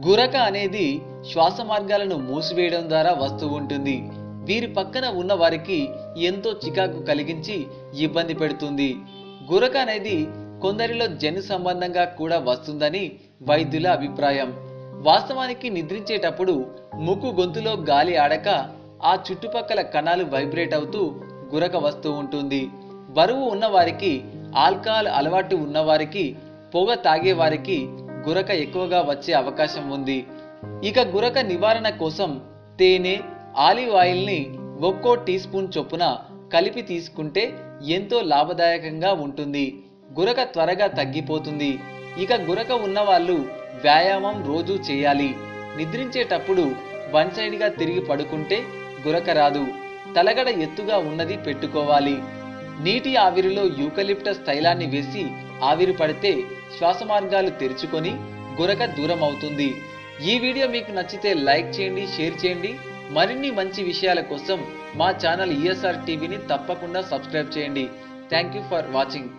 గురక అనేది శ్వాస మార్గాలను మూసివేయడం ద్వారా వస్తూ ఉంటుంది. వీరి పక్కన ఉన్న వారికి ఎంతో చికాకు కలిగించి ఇబ్బంది పెడుతుంది. గురక అనేది కొందరిలో జన్యు సంబంధంగా కూడా వస్తుందని వైద్యుల అభిప్రాయం. వాస్తవానికి నిద్రించేటప్పుడు ముక్కు గొంతులో గాలి ఆడక ఆ చుట్టుపక్కల కణాలు వైబ్రేట్ అవుతూ గురక వస్తూ ఉంటుంది. బరువు ఉన్నవారికి, ఆల్కహాల్ అలవాటు ఉన్నవారికి, పొగ తాగేవారికి గురక ఎక్కువగా వచ్చే అవకాశం ఉంది. ఇక గురక నివారణ కోసం తేనె, ఆలివ్ ఆయిల్ని ఒక్కో టీ స్పూన్ చొప్పున కలిపి తీసుకుంటే ఎంతో లాభదాయకంగా ఉంటుంది. గురక త్వరగా తగ్గిపోతుంది. ఇక గురక ఉన్నవాళ్ళు వ్యాయామం రోజు చేయాలి. నిద్రించేటప్పుడు వన్ సైడ్గా తిరిగి పడుకుంటే గురక రాదు. తలగడ ఎత్తుగా ఉన్నది పెట్టుకోవాలి. నీటి ఆవిరిలో యూకలిప్టస్ తైలాన్ని వేసి ఆవిరి పడితే శ్వాస మార్గాలు తెరుచుకొని గురక దూరం అవుతుంది. ఈ వీడియో మీకు నచ్చితే లైక్ చేయండి, షేర్ చేయండి. మరిన్ని మంచి విషయాల కోసం మా ఛానల్ ESR టీవీని తప్పకుండా సబ్స్క్రైబ్ చేయండి. Thank you for watching.